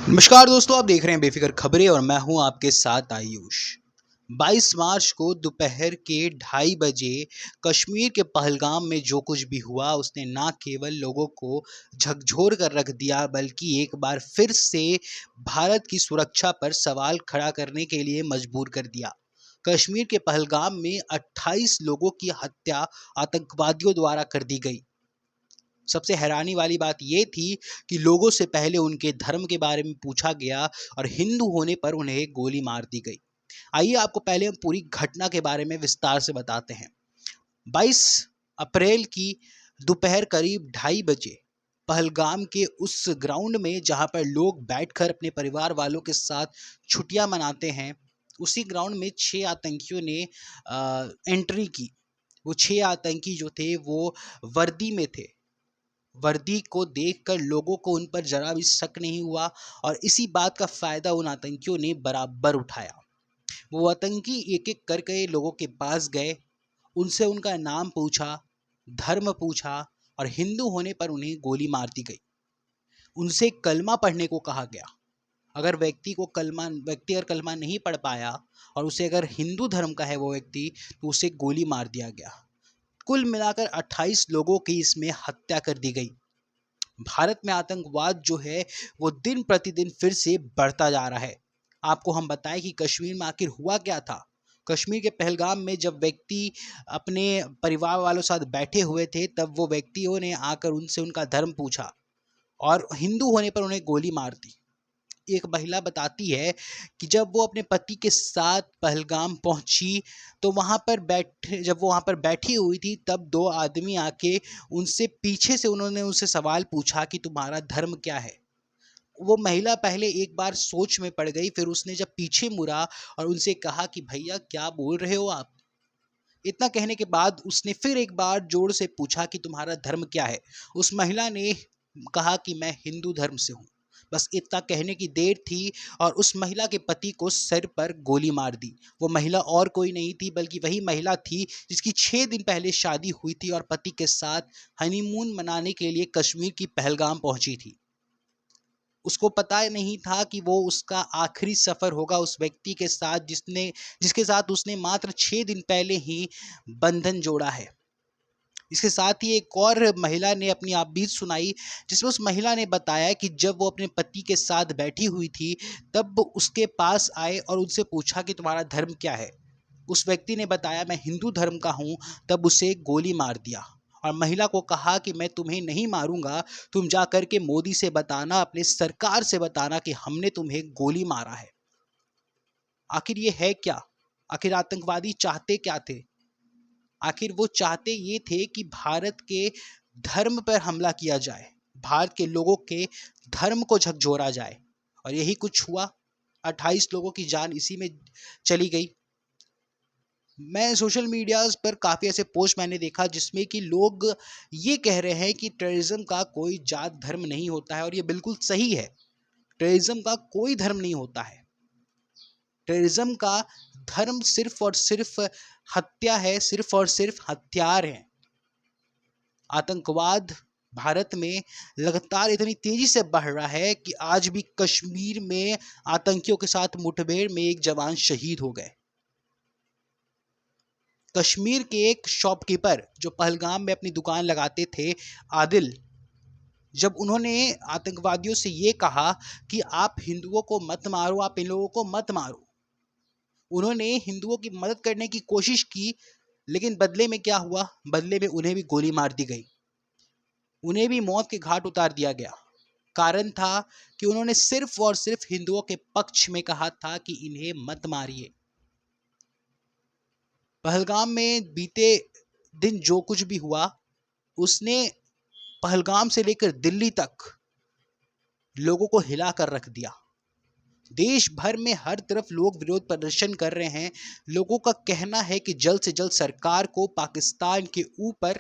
नमस्कार दोस्तों, आप देख रहे हैं बेफिक्र खबरें और मैं हूं आपके साथ आयुष। 22 मार्च को दोपहर के 2:30 बजे कश्मीर के पहलगाम में जो कुछ भी हुआ उसने ना केवल लोगों को झकझोर कर रख दिया बल्कि एक बार फिर से भारत की सुरक्षा पर सवाल खड़ा करने के लिए मजबूर कर दिया। कश्मीर के पहलगाम में 28 लोगों की हत्या आतंकवादियों द्वारा कर दी गई। सबसे हैरानी वाली बात यह थी कि लोगों से पहले उनके धर्म के बारे में पूछा गया और हिंदू होने पर उन्हें गोली मार दी गई। आइए आपको पहले हम पूरी घटना के बारे में विस्तार से बताते हैं। 22 अप्रैल की दोपहर करीब 2:30 बजे पहलगाम के उस ग्राउंड में जहां पर लोग बैठकर अपने परिवार वालों के साथ छुट्टियां मनाते हैं, उसी ग्राउंड में 6 आतंकियों ने एंट्री की। वो 6 आतंकी जो थे वो वर्दी में थे। वर्दी को देखकर लोगों को उन पर जरा भी शक नहीं हुआ और इसी बात का फायदा उन आतंकियों ने बराबर उठाया। वो आतंकी एक एक करके लोगों के पास गए, उनसे उनका नाम पूछा, धर्म पूछा और हिंदू होने पर उन्हें गोली मार दी गई। उनसे कलमा पढ़ने को कहा गया। अगर व्यक्ति अगर कलमा नहीं पढ़ पाया और उसे अगर हिंदू धर्म का है वो व्यक्ति, तो उसे गोली मार दिया गया। कुल मिलाकर 28 लोगों की इसमें हत्या कर दी गई। भारत में आतंकवाद जो है वो दिन प्रतिदिन फिर से बढ़ता जा रहा है। आपको हम बताएं कि कश्मीर में आखिर हुआ क्या था। कश्मीर के पहलगाम में जब व्यक्ति अपने परिवार वालों के साथ बैठे हुए थे, तब वो व्यक्तियों ने आकर उनसे उनका धर्म पूछा और हिंदू होने पर उन्हें गोली मार दी। एक महिला बताती है कि जब वो अपने पति के साथ पहलगाम पहुंची, तो जब वो वहां पर बैठी हुई थी, तब 2 आदमी आके उनसे पीछे से उन्होंने उनसे सवाल पूछा कि तुम्हारा धर्म क्या है। वो महिला पहले एक बार सोच में पड़ गई, फिर उसने जब पीछे मुड़ा और उनसे कहा कि भैया क्या बोल रहे हो आप। इतना कहने के बाद उसने फिर एक बार जोर से पूछा कि तुम्हारा धर्म क्या है। उस महिला ने कहा कि मैं हिंदू धर्म से हूँ। बस इतना कहने की देर थी और उस महिला के पति को सिर पर गोली मार दी। वो महिला और कोई नहीं थी बल्कि वही महिला थी जिसकी 6 दिन पहले शादी हुई थी और पति के साथ हनीमून मनाने के लिए कश्मीर की पहलगाम पहुंची थी। उसको पता नहीं था कि वो उसका आखिरी सफर होगा उस व्यक्ति के साथ जिसके साथ उसने मात्र 6 दिन पहले ही बंधन जोड़ा है। इसके साथ ही एक और महिला ने अपनी आप बीत सुनाई, जिसमें उस महिला ने बताया कि जब वो अपने पति के साथ बैठी हुई थी, तब उसके पास आए और उनसे पूछा कि तुम्हारा धर्म क्या है। उस व्यक्ति ने बताया मैं हिंदू धर्म का हूँ। तब उसे गोली मार दिया और महिला को कहा कि मैं तुम्हें नहीं मारूंगा, तुम जा कर के मोदी से बताना, अपने सरकार से बताना कि हमने तुम्हें गोली मारा है। आखिर ये है क्या? आखिर आतंकवादी चाहते क्या थे? आखिर वो चाहते ये थे कि भारत के धर्म पर हमला किया जाए, भारत के लोगों के धर्म को झकझोरा जाए और यही कुछ हुआ। 28 लोगों की जान इसी में चली गई। मैं सोशल मीडियाज पर काफ़ी ऐसे पोस्ट मैंने देखा जिसमें कि लोग ये कह रहे हैं कि टेररिज्म का कोई जात धर्म नहीं होता है और ये बिल्कुल सही है। टेररिज्म का कोई धर्म नहीं होता है। टेररिज्म का धर्म सिर्फ और सिर्फ हत्या है, सिर्फ और सिर्फ हथियार है। आतंकवाद भारत में लगातार इतनी तेजी से बढ़ रहा है कि आज भी कश्मीर में आतंकियों के साथ मुठभेड़ में एक जवान शहीद हो गए। कश्मीर के एक शॉपकीपर जो पहलगाम में अपनी दुकान लगाते थे, आदिल, जब उन्होंने आतंकवादियों से ये कहा कि आप हिंदुओं को मत मारो, आप इन लोगों को मत मारो, उन्होंने हिंदुओं की मदद करने की कोशिश की, लेकिन बदले में क्या हुआ? बदले में उन्हें भी गोली मार दी गई, उन्हें भी मौत के घाट उतार दिया गया। कारण था कि उन्होंने सिर्फ और सिर्फ हिंदुओं के पक्ष में कहा था कि इन्हें मत मारिए। पहलगाम में बीते दिन जो कुछ भी हुआ, उसने पहलगाम से लेकर दिल्ली तक लोगों को हिला कर रख दिया। देश भर में हर तरफ लोग विरोध प्रदर्शन कर रहे हैं। लोगों का कहना है कि जल्द से जल्द सरकार को पाकिस्तान के ऊपर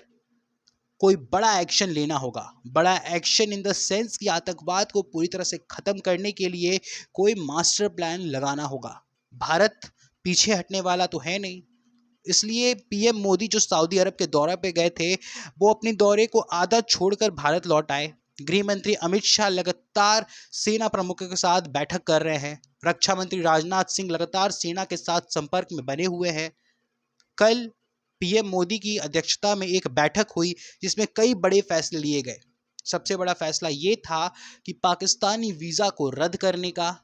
कोई बड़ा एक्शन लेना होगा। बड़ा एक्शन इन द सेंस कि आतंकवाद को पूरी तरह से खत्म करने के लिए कोई मास्टर प्लान लगाना होगा। भारत पीछे हटने वाला तो है नहीं, इसलिए पीएम मोदी जो सऊदी अरब के दौरे पे गए थे, वो अपने दौरे को आधा छोड़कर भारत लौट आए। गृह मंत्री अमित शाह लगातार सेना प्रमुखों के साथ बैठक कर रहे हैं। रक्षा मंत्री राजनाथ सिंह लगातार सेना के साथ संपर्क में बने हुए हैं। कल पीएम मोदी की अध्यक्षता में एक बैठक हुई जिसमें कई बड़े फैसले लिए गए। सबसे बड़ा फैसला ये था कि पाकिस्तानी वीज़ा को रद्द करने का,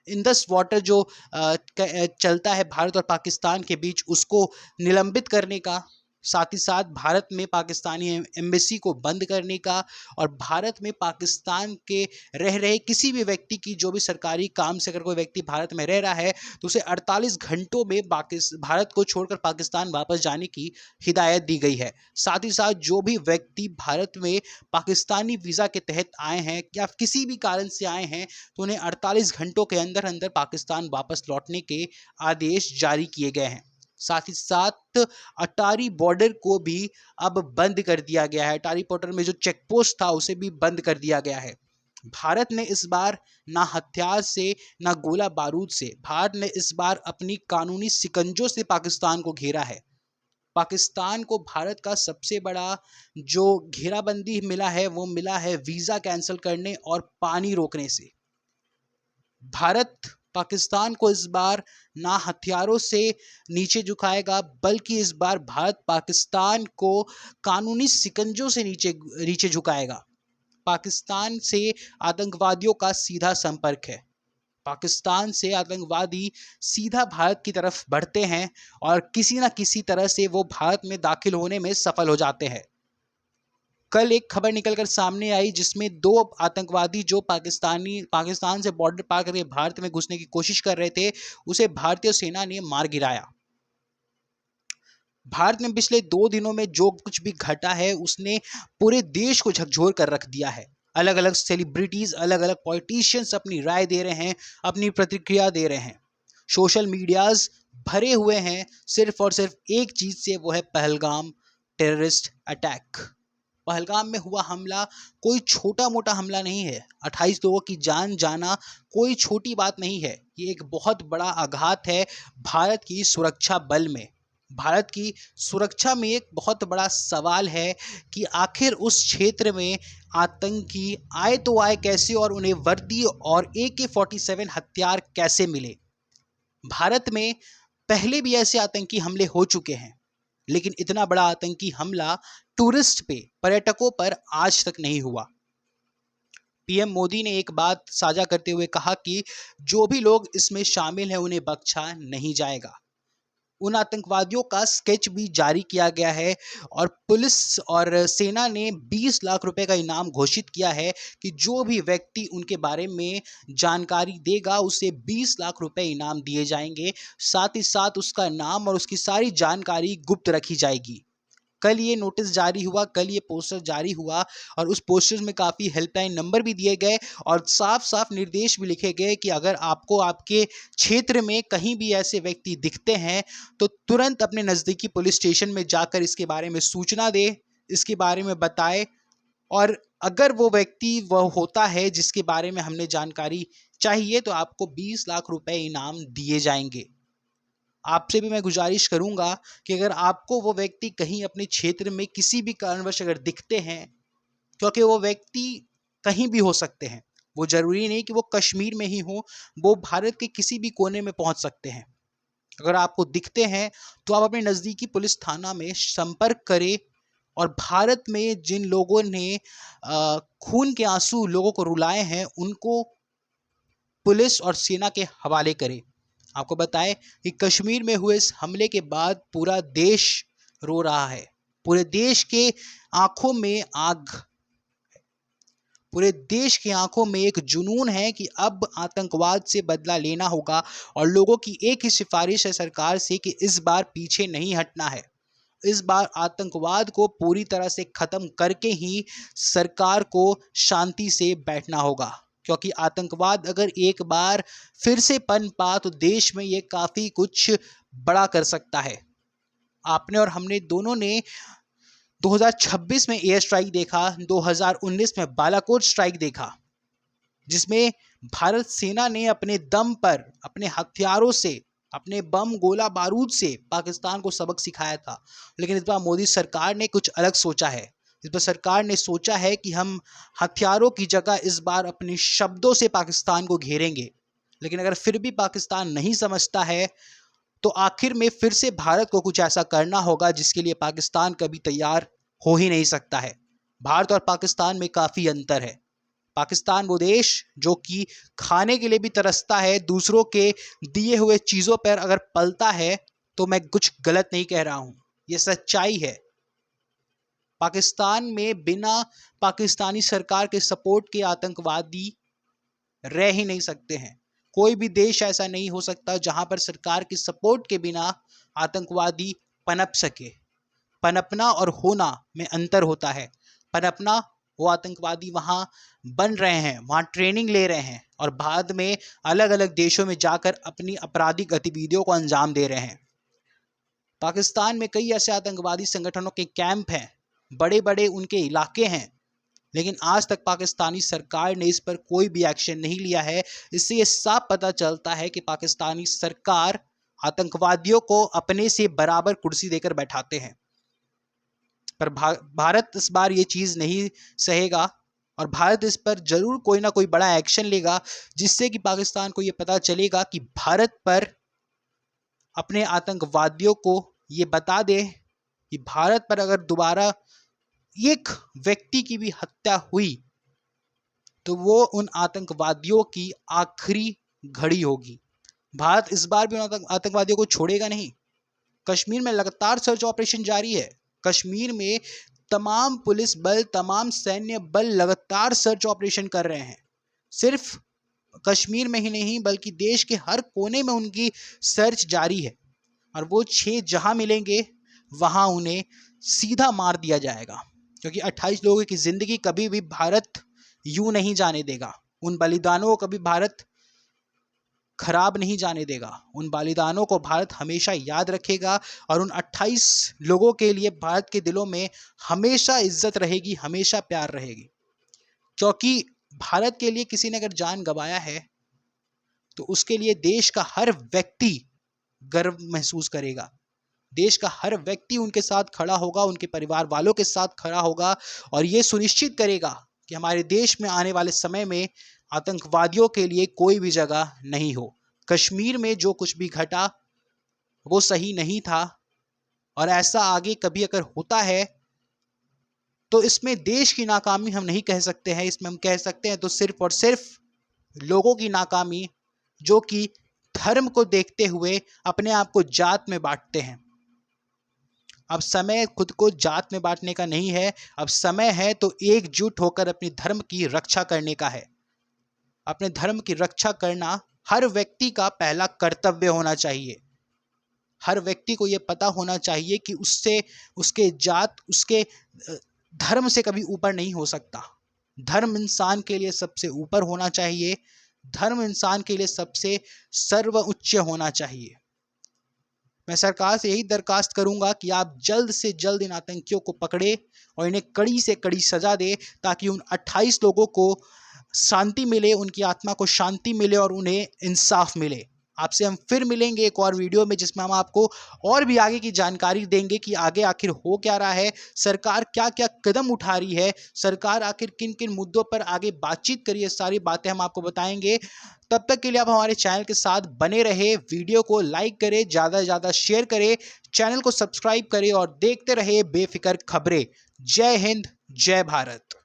इंडस वाटर जो चलता है भारत और पाकिस्तान के बीच, उसको निलंबित करने का, साथ ही साथ भारत में पाकिस्तानी एम्बेसी को बंद करने का, और भारत में पाकिस्तान के रह रहे किसी भी व्यक्ति की, जो भी सरकारी काम से अगर कोई व्यक्ति भारत में रह रहा है तो उसे 48 घंटों में भारत को छोड़कर पाकिस्तान वापस जाने की हिदायत दी गई है। साथ ही साथ जो भी व्यक्ति भारत में पाकिस्तानी वीज़ा के तहत आए हैं या किसी भी कारण से आए हैं तो उन्हें 48 घंटों के अंदर अंदर पाकिस्तान वापस लौटने के आदेश जारी किए गए हैं। साथ ही साथ अटारी बॉर्डर को भी अब बंद कर दिया गया है। अटारी बॉर्डर में जो चेक पोस्ट था उसे भी बंद कर दिया गया है। भारत ने इस बार ना हथियार से ना गोला बारूद से, भारत ने इस बार अपनी कानूनी शिकंजों से पाकिस्तान को घेरा है। पाकिस्तान को भारत का सबसे बड़ा जो घेराबंदी मिला है वो मिला है वीज़ा कैंसिल करने और पानी रोकने से। भारत पाकिस्तान को इस बार ना हथियारों से नीचे झुकाएगा, बल्कि इस बार भारत पाकिस्तान को कानूनी शिकंजों से नीचे झुकाएगा। पाकिस्तान से आतंकवादियों का सीधा संपर्क है। पाकिस्तान से आतंकवादी सीधा भारत की तरफ बढ़ते हैं और किसी न किसी तरह से वो भारत में दाखिल होने में सफल हो जाते हैं। कल एक खबर निकलकर सामने आई जिसमें 2 आतंकवादी जो पाकिस्तान से बॉर्डर पार करके भारत में घुसने की कोशिश कर रहे थे, उसे भारतीय सेना ने मार गिराया। भारत में पिछले 2 दिनों में जो कुछ भी घटा है उसने पूरे देश को झकझोर कर रख दिया है। अलग अलग सेलिब्रिटीज, अलग अलग पॉलिटिशियंस अपनी राय दे रहे हैं, अपनी प्रतिक्रिया दे रहे हैं। सोशल मीडियाज भरे हुए हैं सिर्फ और सिर्फ एक चीज से, वो है पहलगाम टेररिस्ट अटैक। पहलगाम में हुआ हमला कोई छोटा मोटा हमला नहीं है। 28 लोगों की जान जाना कोई छोटी बात नहीं है। ये एक बहुत बड़ा आघात है भारत की सुरक्षा बल में। भारत की सुरक्षा में एक बहुत बड़ा सवाल है कि आखिर उस क्षेत्र में आतंकी आए तो आए कैसे, और उन्हें वर्दी और AK-47 हथियार कैसे मिले। भारत में पहले भी ऐसे आतंकी हमले हो चुके हैं, लेकिन इतना बड़ा आतंकी हमला टूरिस्ट पे, पर्यटकों पर आज तक नहीं हुआ। पीएम मोदी ने एक बात साझा करते हुए कहा कि जो भी लोग इसमें शामिल हैं उन्हें बख्शा नहीं जाएगा। उन आतंकवादियों का स्केच भी जारी किया गया है और पुलिस और सेना ने 20 लाख रुपए का इनाम घोषित किया है कि जो भी व्यक्ति उनके बारे में जानकारी देगा उसे 20 लाख रुपए इनाम दिए जाएंगे। साथ ही साथ उसका नाम और उसकी सारी जानकारी गुप्त रखी जाएगी। कल ये नोटिस जारी हुआ, कल ये पोस्टर जारी हुआ और उस पोस्टर में काफ़ी हेल्पलाइन नंबर भी दिए गए और साफ साफ निर्देश भी लिखे गए कि अगर आपको आपके क्षेत्र में कहीं भी ऐसे व्यक्ति दिखते हैं तो तुरंत अपने नज़दीकी पुलिस स्टेशन में जाकर इसके बारे में सूचना दे, इसके बारे में बताए, और अगर वो व्यक्ति वह होता है जिसके बारे में हमने जानकारी चाहिए तो आपको 20 लाख रुपए इनाम दिए जाएंगे। आपसे भी मैं गुजारिश करूंगा कि अगर आपको वो व्यक्ति कहीं अपने क्षेत्र में किसी भी कारणवश अगर दिखते हैं, क्योंकि वो व्यक्ति कहीं भी हो सकते हैं, वो ज़रूरी नहीं कि वो कश्मीर में ही हो, वो भारत के किसी भी कोने में पहुंच सकते हैं। अगर आपको दिखते हैं तो आप अपने नज़दीकी पुलिस थाना में संपर्क करें और भारत में जिन लोगों ने खून के आंसू लोगों को रुलाए हैं उनको पुलिस और सेना के हवाले करें। आपको बताएं कि कश्मीर में हुए इस हमले के बाद पूरा देश रो रहा है। पूरे देश के आंखों में आग, पूरे देश की आंखों में एक जुनून है कि अब आतंकवाद से बदला लेना होगा और लोगों की एक ही सिफारिश है सरकार से कि इस बार पीछे नहीं हटना है। इस बार आतंकवाद को पूरी तरह से खत्म करके ही सरकार को शांति से बैठना होगा, क्योंकि आतंकवाद अगर एक बार फिर से पनपा तो देश में ये काफ़ी कुछ बड़ा कर सकता है। आपने और हमने दोनों ने 2026 में एयर स्ट्राइक देखा, 2019 में बालाकोट स्ट्राइक देखा, जिसमें भारत सेना ने अपने दम पर, अपने हथियारों से, अपने बम गोला बारूद से पाकिस्तान को सबक सिखाया था। लेकिन इस बार मोदी सरकार ने कुछ अलग सोचा है। इस पर सरकार ने सोचा है कि हम हथियारों की जगह इस बार अपने शब्दों से पाकिस्तान को घेरेंगे। लेकिन अगर फिर भी पाकिस्तान नहीं समझता है तो आखिर में फिर से भारत को कुछ ऐसा करना होगा जिसके लिए पाकिस्तान कभी तैयार हो ही नहीं सकता है। भारत और पाकिस्तान में काफ़ी अंतर है। पाकिस्तान वो देश जो कि खाने के लिए भी तरसता है, दूसरों के दिए हुए चीज़ों पर अगर पलता है, तो मैं कुछ गलत नहीं कह रहा हूँ, ये सच्चाई है। पाकिस्तान में बिना पाकिस्तानी सरकार के सपोर्ट के आतंकवादी रह ही नहीं सकते हैं। कोई भी देश ऐसा नहीं हो सकता जहां पर सरकार की सपोर्ट के बिना आतंकवादी पनप सके। पनपना और होना में अंतर होता है। पनपना, वो आतंकवादी वहां बन रहे हैं, वहां ट्रेनिंग ले रहे हैं और बाद में अलग अलग देशों में जाकर अपनी आपराधिक गतिविधियों को अंजाम दे रहे हैं। पाकिस्तान में कई ऐसे आतंकवादी संगठनों के कैंप हैं, बड़े बड़े उनके इलाके हैं, लेकिन आज तक पाकिस्तानी सरकार ने इस पर कोई भी एक्शन नहीं लिया है। इससे ये साफ पता चलता है कि पाकिस्तानी सरकार आतंकवादियों को अपने से बराबर कुर्सी देकर बैठाते हैं। पर भारत इस बार ये चीज़ नहीं सहेगा और भारत इस पर जरूर कोई ना कोई बड़ा एक्शन लेगा, जिससे कि पाकिस्तान को ये पता चलेगा कि भारत पर अपने आतंकवादियों को ये बता दे कि भारत पर अगर दोबारा एक व्यक्ति की भी हत्या हुई तो वो उन आतंकवादियों की आखिरी घड़ी होगी। भारत इस बार भी उन आतंकवादियों को छोड़ेगा नहीं। कश्मीर में लगातार सर्च ऑपरेशन जारी है। कश्मीर में तमाम पुलिस बल, तमाम सैन्य बल लगातार सर्च ऑपरेशन कर रहे हैं। सिर्फ कश्मीर में ही नहीं बल्कि देश के हर कोने में उनकी सर्च जारी है और वो 6 जहां मिलेंगे वहां उन्हें सीधा मार दिया जाएगा, क्योंकि 28 लोगों की जिंदगी कभी भी भारत यूं नहीं जाने देगा। उन बलिदानों को कभी भारत खराब नहीं जाने देगा। उन बलिदानों को भारत हमेशा याद रखेगा और उन 28 लोगों के लिए भारत के दिलों में हमेशा इज्जत रहेगी, हमेशा प्यार रहेगी। क्योंकि भारत के लिए किसी ने अगर जान गंवाया है तो उसके लिए देश का हर व्यक्ति गर्व महसूस करेगा। देश का हर व्यक्ति उनके साथ खड़ा होगा, उनके परिवार वालों के साथ खड़ा होगा और ये सुनिश्चित करेगा कि हमारे देश में आने वाले समय में आतंकवादियों के लिए कोई भी जगह नहीं हो। कश्मीर में जो कुछ भी घटा वो सही नहीं था और ऐसा आगे कभी अगर होता है तो इसमें देश की नाकामी हम नहीं कह सकते हैं, इसमें हम कह सकते हैं तो सिर्फ और सिर्फ लोगों की नाकामी जो कि धर्म को देखते हुए अपने आप को जात में बांटते हैं। अब समय खुद को जात में बांटने का नहीं है, अब समय है तो एकजुट होकर अपने धर्म की रक्षा करने का है। अपने धर्म की रक्षा करना हर व्यक्ति का पहला कर्तव्य होना चाहिए। हर व्यक्ति को यह पता होना चाहिए कि उससे उसके जात, उसके धर्म से कभी ऊपर नहीं हो सकता। धर्म इंसान के लिए सबसे ऊपर होना चाहिए। धर्म इंसान के लिए सबसे सर्वोच्च होना चाहिए। मैं सरकार से यही दरखास्त करूंगा कि आप जल्द से जल्द इन आतंकियों को पकड़े और इन्हें कड़ी से कड़ी सजा दे, ताकि उन 28 लोगों को शांति मिले, उनकी आत्मा को शांति मिले और उन्हें इंसाफ मिले। आपसे हम फिर मिलेंगे एक और वीडियो में, जिसमें हम आपको और भी आगे की जानकारी देंगे कि आगे आखिर हो क्या रहा है, सरकार क्या क्या कदम उठा रही है, सरकार आखिर किन किन मुद्दों पर आगे बातचीत करी है, सारी बातें हम आपको बताएंगे। तब तक के लिए आप हमारे चैनल के साथ बने रहे। वीडियो को लाइक करें, ज़्यादा से ज़्यादा शेयर करें, चैनल को सब्सक्राइब करें और देखते रहे बेफिक्र खबरें। जय हिंद, जय भारत।